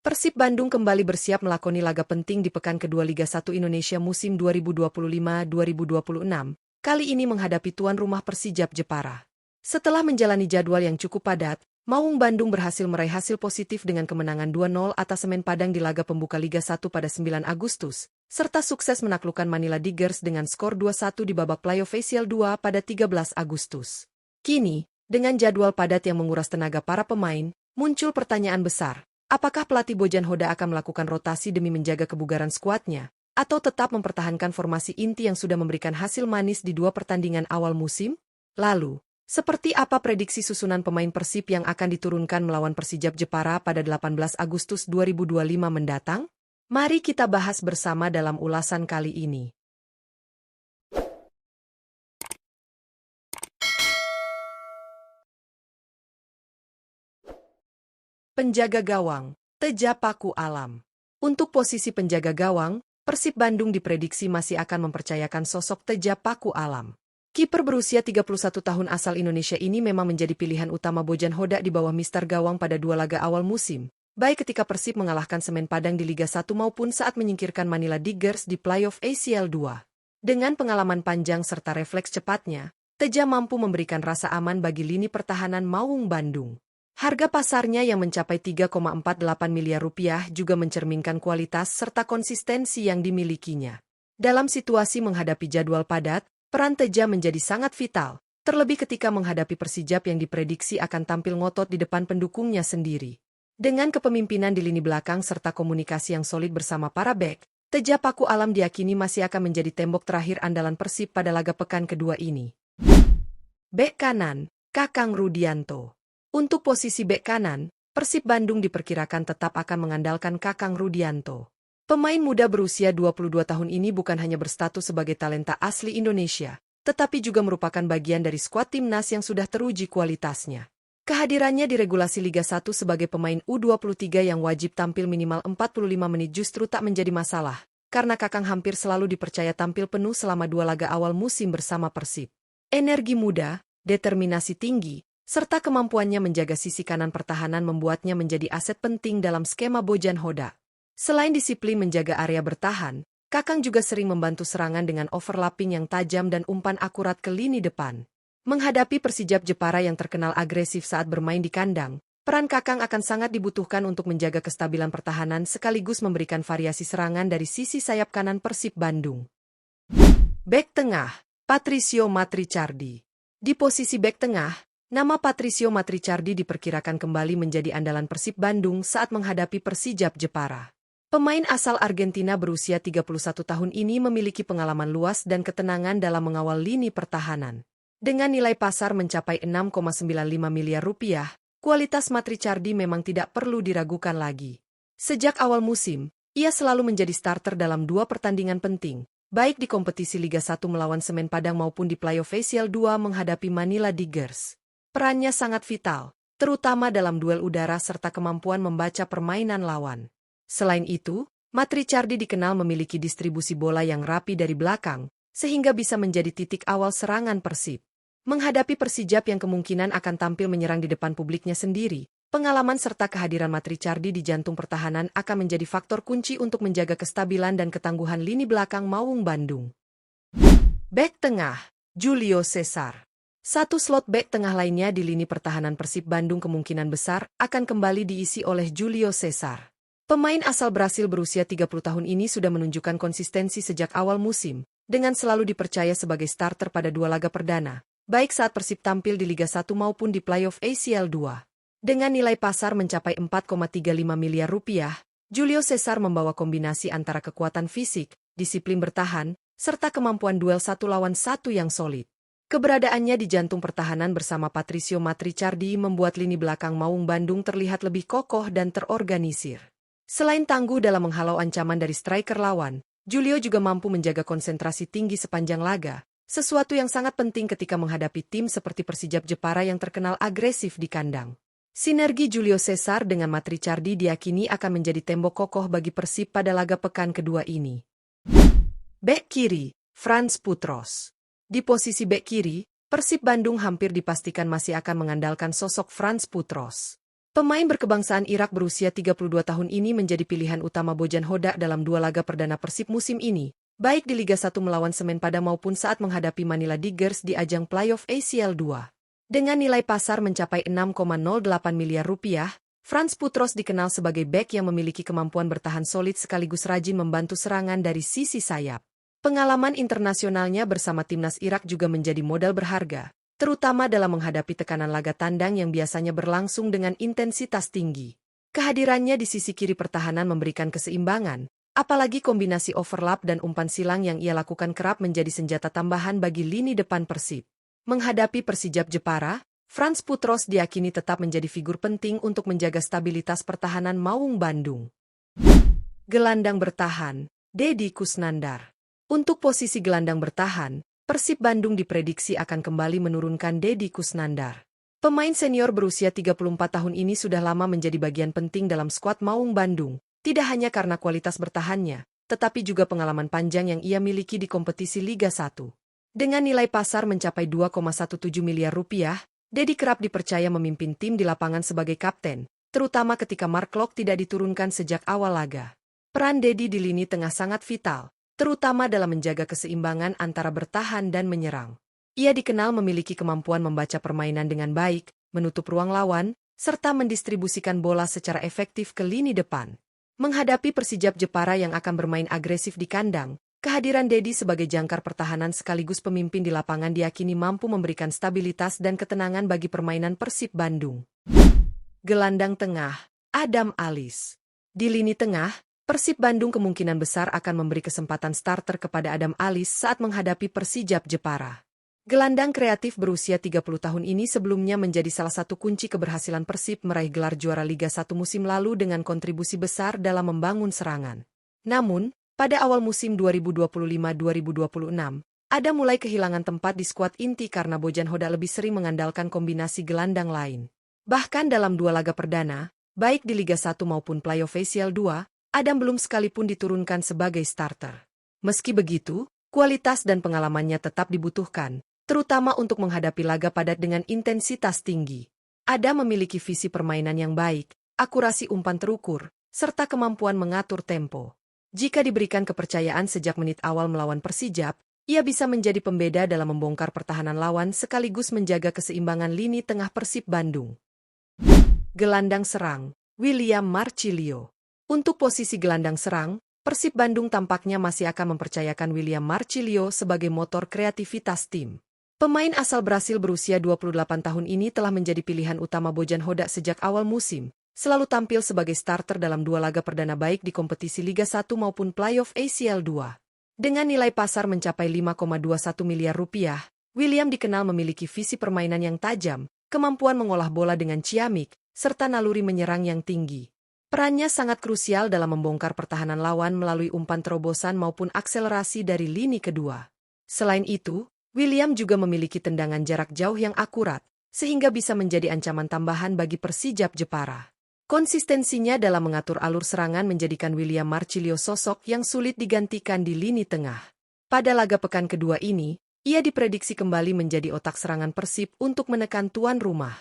Persib Bandung kembali bersiap melakoni laga penting di pekan kedua Liga 1 Indonesia musim 2025-2026, kali ini menghadapi tuan rumah Persijap Jepara. Setelah menjalani jadwal yang cukup padat, Maung Bandung berhasil meraih hasil positif dengan kemenangan 2-0 atas Semen Padang di laga pembuka Liga 1 pada 9 Agustus, serta sukses menaklukkan Manila Tigers dengan skor 2-1 di babak playoff Faisial 2 pada 13 Agustus. Kini, dengan jadwal padat yang menguras tenaga para pemain, muncul pertanyaan besar. Apakah pelatih Bojan Hoda akan melakukan rotasi demi menjaga kebugaran skuadnya, atau tetap mempertahankan formasi inti yang sudah memberikan hasil manis di dua pertandingan awal musim? Lalu, seperti apa prediksi susunan pemain Persib yang akan diturunkan melawan Persijap Jepara pada 18 Agustus 2025 mendatang? Mari kita bahas bersama dalam ulasan kali ini. Penjaga gawang, Teja Paku Alam. Untuk posisi penjaga gawang, Persib Bandung diprediksi masih akan mempercayakan sosok Teja Paku Alam. Kiper berusia 31 tahun asal Indonesia ini memang menjadi pilihan utama Bojan Hoda di bawah Mister Gawang pada dua laga awal musim, baik ketika Persib mengalahkan Semen Padang di Liga 1 maupun saat menyingkirkan Manila Tigers di playoff ACL 2. Dengan pengalaman panjang serta refleks cepatnya, Teja mampu memberikan rasa aman bagi lini pertahanan Maung Bandung. Harga pasarnya yang mencapai 3,48 miliar rupiah juga mencerminkan kualitas serta konsistensi yang dimilikinya. Dalam situasi menghadapi jadwal padat, peran Teja menjadi sangat vital, terlebih ketika menghadapi Persijap yang diprediksi akan tampil ngotot di depan pendukungnya sendiri. Dengan kepemimpinan di lini belakang serta komunikasi yang solid bersama para bek, Teja Paku Alam diyakini masih akan menjadi tembok terakhir andalan Persib pada laga pekan kedua ini. Bek kanan, Kakang Rudianto. Untuk posisi bek kanan, Persib Bandung diperkirakan tetap akan mengandalkan Kakang Rudianto. Pemain muda berusia 22 tahun ini bukan hanya berstatus sebagai talenta asli Indonesia, tetapi juga merupakan bagian dari skuad timnas yang sudah teruji kualitasnya. Kehadirannya di regulasi Liga 1 sebagai pemain U23 yang wajib tampil minimal 45 menit justru tak menjadi masalah, karena Kakang hampir selalu dipercaya tampil penuh selama dua laga awal musim bersama Persib. Energi muda, determinasi tinggi, serta kemampuannya menjaga sisi kanan pertahanan membuatnya menjadi aset penting dalam skema Bojan Hoda. Selain disiplin menjaga area bertahan, Kakang juga sering membantu serangan dengan overlapping yang tajam dan umpan akurat ke lini depan. Menghadapi Persijap Jepara yang terkenal agresif saat bermain di kandang, peran Kakang akan sangat dibutuhkan untuk menjaga kestabilan pertahanan sekaligus memberikan variasi serangan dari sisi sayap kanan Persib Bandung. Bek tengah, Patricio Matricardi. Di posisi bek tengah, nama Patricio Matricardi diperkirakan kembali menjadi andalan Persib Bandung saat menghadapi Persijap Jepara. Pemain asal Argentina berusia 31 tahun ini memiliki pengalaman luas dan ketenangan dalam mengawal lini pertahanan. Dengan nilai pasar mencapai 6,95 miliar rupiah, kualitas Matricardi memang tidak perlu diragukan lagi. Sejak awal musim, ia selalu menjadi starter dalam dua pertandingan penting, baik di kompetisi Liga 1 melawan Semen Padang maupun di playoff Faisial 2 menghadapi Manila Tigers. Perannya sangat vital, terutama dalam duel udara serta kemampuan membaca permainan lawan. Selain itu, Matricardi dikenal memiliki distribusi bola yang rapi dari belakang, sehingga bisa menjadi titik awal serangan Persib. Menghadapi Persijap yang kemungkinan akan tampil menyerang di depan publiknya sendiri, pengalaman serta kehadiran Matricardi di jantung pertahanan akan menjadi faktor kunci untuk menjaga kestabilan dan ketangguhan lini belakang Maung Bandung. Bek tengah, Julio Cesar. Satu slot bek tengah lainnya di lini pertahanan Persib Bandung kemungkinan besar akan kembali diisi oleh Julio Cesar. Pemain asal Brasil berusia 30 tahun ini sudah menunjukkan konsistensi sejak awal musim, dengan selalu dipercaya sebagai starter pada dua laga perdana, baik saat Persib tampil di Liga 1 maupun di playoff ACL 2. Dengan nilai pasar mencapai 4,35 miliar rupiah, Julio Cesar membawa kombinasi antara kekuatan fisik, disiplin bertahan, serta kemampuan duel satu lawan satu yang solid. Keberadaannya di jantung pertahanan bersama Patricio Matricardi membuat lini belakang Maung Bandung terlihat lebih kokoh dan terorganisir. Selain tangguh dalam menghalau ancaman dari striker lawan, Julio juga mampu menjaga konsentrasi tinggi sepanjang laga, sesuatu yang sangat penting ketika menghadapi tim seperti Persijap Jepara yang terkenal agresif di kandang. Sinergi Julio Cesar dengan Matricardi diyakini akan menjadi tembok kokoh bagi Persib pada laga pekan kedua ini. Bek kiri, Frans Putros. Di posisi bek kiri, Persib Bandung hampir dipastikan masih akan mengandalkan sosok Frans Putros. Pemain berkebangsaan Irak berusia 32 tahun ini menjadi pilihan utama Bojan Hodak dalam dua laga perdana Persib musim ini, baik di Liga 1 melawan Semen Padang maupun saat menghadapi Manila Tigers di ajang playoff ACL 2. Dengan nilai pasar mencapai 6,08 miliar rupiah, Frans Putros dikenal sebagai bek yang memiliki kemampuan bertahan solid sekaligus rajin membantu serangan dari sisi sayap. Pengalaman internasionalnya bersama timnas Irak juga menjadi modal berharga, terutama dalam menghadapi tekanan laga tandang yang biasanya berlangsung dengan intensitas tinggi. Kehadirannya di sisi kiri pertahanan memberikan keseimbangan, apalagi kombinasi overlap dan umpan silang yang ia lakukan kerap menjadi senjata tambahan bagi lini depan Persib. Menghadapi Persijap Jepara, Frans Putros diyakini tetap menjadi figur penting untuk menjaga stabilitas pertahanan Maung Bandung. Gelandang bertahan, Deddy Kusnandar. Untuk posisi gelandang bertahan, Persib Bandung diprediksi akan kembali menurunkan Deddy Kusnandar. Pemain senior berusia 34 tahun ini sudah lama menjadi bagian penting dalam skuad Maung Bandung, tidak hanya karena kualitas bertahannya, tetapi juga pengalaman panjang yang ia miliki di kompetisi Liga 1. Dengan nilai pasar mencapai 2,17 miliar rupiah, Deddy kerap dipercaya memimpin tim di lapangan sebagai kapten, terutama ketika Mark Klok tidak diturunkan sejak awal laga. Peran Deddy di lini tengah sangat vital, terutama dalam menjaga keseimbangan antara bertahan dan menyerang. Ia dikenal memiliki kemampuan membaca permainan dengan baik, menutup ruang lawan, serta mendistribusikan bola secara efektif ke lini depan. Menghadapi Persijap Jepara yang akan bermain agresif di kandang, kehadiran Deddy sebagai jangkar pertahanan sekaligus pemimpin di lapangan diyakini mampu memberikan stabilitas dan ketenangan bagi permainan Persib Bandung. Gelandang tengah, Adam Alis. Di lini tengah, Persib Bandung kemungkinan besar akan memberi kesempatan starter kepada Adam Alis saat menghadapi Persijap Jepara. Gelandang kreatif berusia 30 tahun ini sebelumnya menjadi salah satu kunci keberhasilan Persib meraih gelar juara Liga 1 musim lalu dengan kontribusi besar dalam membangun serangan. Namun, pada awal musim 2025-2026, Adam mulai kehilangan tempat di skuad inti karena Bojan Hodak lebih sering mengandalkan kombinasi gelandang lain. Bahkan dalam dua laga perdana, baik di Liga 1 maupun playoff ACL 2, Adam belum sekalipun diturunkan sebagai starter. Meski begitu, kualitas dan pengalamannya tetap dibutuhkan, terutama untuk menghadapi laga padat dengan intensitas tinggi. Adam memiliki visi permainan yang baik, akurasi umpan terukur, serta kemampuan mengatur tempo. Jika diberikan kepercayaan sejak menit awal melawan Persijap, ia bisa menjadi pembeda dalam membongkar pertahanan lawan sekaligus menjaga keseimbangan lini tengah Persib Bandung. Gelandang serang, William Marcilio. Untuk posisi gelandang serang, Persib Bandung tampaknya masih akan mempercayakan William Marcilio sebagai motor kreativitas tim. Pemain asal Brasil berusia 28 tahun ini telah menjadi pilihan utama Bojan Hodak sejak awal musim, selalu tampil sebagai starter dalam dua laga perdana baik di kompetisi Liga 1 maupun playoff ACL 2. Dengan nilai pasar mencapai 5,21 miliar rupiah, William dikenal memiliki visi permainan yang tajam, kemampuan mengolah bola dengan ciamik, serta naluri menyerang yang tinggi. Perannya sangat krusial dalam membongkar pertahanan lawan melalui umpan terobosan maupun akselerasi dari lini kedua. Selain itu, William juga memiliki tendangan jarak jauh yang akurat, sehingga bisa menjadi ancaman tambahan bagi Persijap Jepara. Konsistensinya dalam mengatur alur serangan menjadikan William Marcilio sosok yang sulit digantikan di lini tengah. Pada laga pekan kedua ini, ia diprediksi kembali menjadi otak serangan Persib untuk menekan tuan rumah.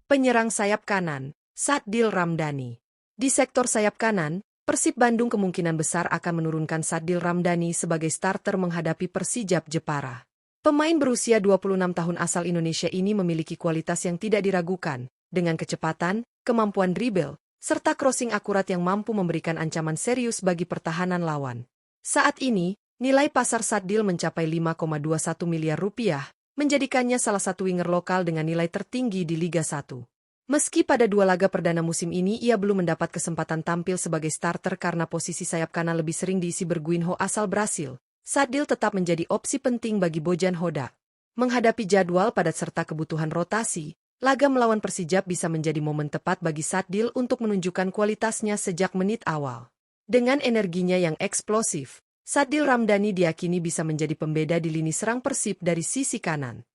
Penyerang sayap kanan, Sadil Ramdhani. Di sektor sayap kanan, Persib Bandung kemungkinan besar akan menurunkan Sadil Ramdhani sebagai starter menghadapi Persijap Jepara. Pemain berusia 26 tahun asal Indonesia ini memiliki kualitas yang tidak diragukan, dengan kecepatan, kemampuan dribble, serta crossing akurat yang mampu memberikan ancaman serius bagi pertahanan lawan. Saat ini, nilai pasar Sadil mencapai 5,21 miliar rupiah, menjadikannya salah satu winger lokal dengan nilai tertinggi di Liga 1. Meski pada dua laga perdana musim ini ia belum mendapat kesempatan tampil sebagai starter karena posisi sayap kanan lebih sering diisi Berguinho asal Brasil, Sadil tetap menjadi opsi penting bagi Bojan Hodak. Menghadapi jadwal padat serta kebutuhan rotasi, laga melawan Persijap bisa menjadi momen tepat bagi Sadil untuk menunjukkan kualitasnya sejak menit awal. Dengan energinya yang eksplosif, Sadil Ramdhani diyakini bisa menjadi pembeda di lini serang Persib dari sisi kanan.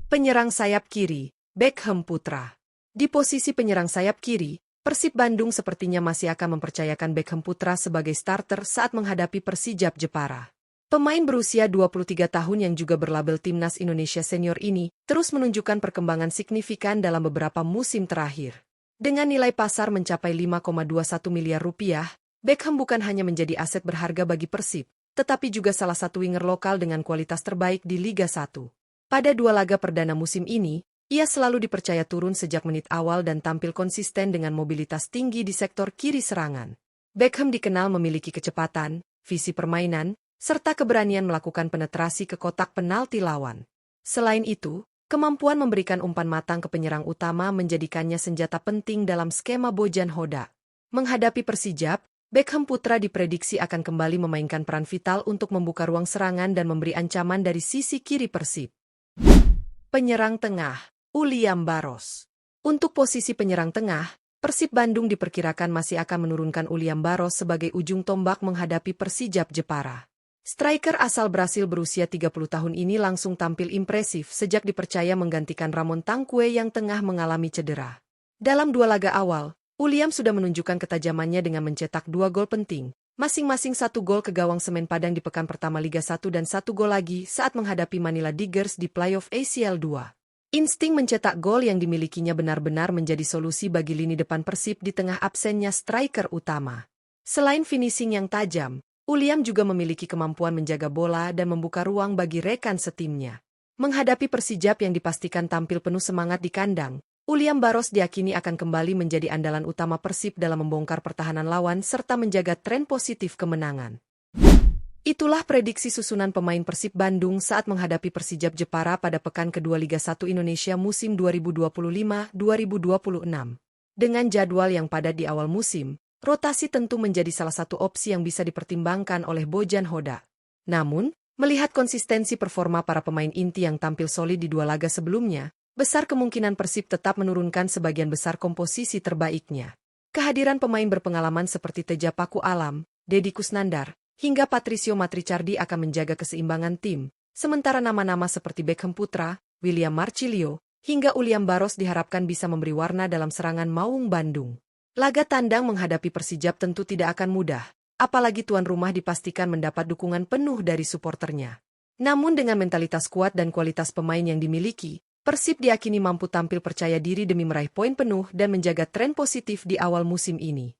Penyerang sayap kiri, Beckham Putra. Di posisi penyerang sayap kiri, Persib Bandung sepertinya masih akan mempercayakan Beckham Putra sebagai starter saat menghadapi Persijap Jepara. Pemain berusia 23 tahun yang juga berlabel Timnas Indonesia Senior ini terus menunjukkan perkembangan signifikan dalam beberapa musim terakhir. Dengan nilai pasar mencapai 5,21 miliar rupiah, Beckham bukan hanya menjadi aset berharga bagi Persib, tetapi juga salah satu winger lokal dengan kualitas terbaik di Liga 1. Pada 2 laga perdana musim ini, ia selalu dipercaya turun sejak menit awal dan tampil konsisten dengan mobilitas tinggi di sektor kiri serangan. Beckham dikenal memiliki kecepatan, visi permainan, serta keberanian melakukan penetrasi ke kotak penalti lawan. Selain itu, kemampuan memberikan umpan matang ke penyerang utama menjadikannya senjata penting dalam skema Bojan Hoda. Menghadapi Persijap, Beckham Putra diprediksi akan kembali memainkan peran vital untuk membuka ruang serangan dan memberi ancaman dari sisi kiri Persib. Penyerang tengah, Uliam Baros. Untuk posisi penyerang tengah, Persib Bandung diperkirakan masih akan menurunkan Uliam Baros sebagai ujung tombak menghadapi Persijap Jepara. Striker asal Brasil berusia 30 tahun ini langsung tampil impresif sejak dipercaya menggantikan Ramon Tangkue yang tengah mengalami cedera. Dalam 2 laga awal, Uliam sudah menunjukkan ketajamannya dengan mencetak 2 gol penting, masing-masing 1 gol ke gawang Semen Padang di pekan pertama Liga 1 dan 1 gol lagi saat menghadapi Manila Tigers di playoff ACL 2. Insting mencetak gol yang dimilikinya benar-benar menjadi solusi bagi lini depan Persib di tengah absennya striker utama. Selain finishing yang tajam, Uliam juga memiliki kemampuan menjaga bola dan membuka ruang bagi rekan setimnya. Menghadapi Persijap yang dipastikan tampil penuh semangat di kandang, Uliam Baros diakini akan kembali menjadi andalan utama Persib dalam membongkar pertahanan lawan serta menjaga tren positif kemenangan. Itulah prediksi susunan pemain Persib Bandung saat menghadapi Persijap Jepara pada pekan kedua Liga 1 Indonesia musim 2025-2026. Dengan jadwal yang padat di awal musim, rotasi tentu menjadi salah satu opsi yang bisa dipertimbangkan oleh Bojan Hoda. Namun, melihat konsistensi performa para pemain inti yang tampil solid di 2 laga sebelumnya, besar kemungkinan Persib tetap menurunkan sebagian besar komposisi terbaiknya. Kehadiran pemain berpengalaman seperti Teja Paku Alam, Deddy Kusnandar, hingga Patricio Matricardi akan menjaga keseimbangan tim, sementara nama-nama seperti Beckham Putra, William Marcilio, hingga Uliam Baros diharapkan bisa memberi warna dalam serangan Maung Bandung. Laga tandang menghadapi Persijap tentu tidak akan mudah, apalagi tuan rumah dipastikan mendapat dukungan penuh dari suporternya. Namun dengan mentalitas kuat dan kualitas pemain yang dimiliki, Persib diakini mampu tampil percaya diri demi meraih poin penuh dan menjaga tren positif di awal musim ini.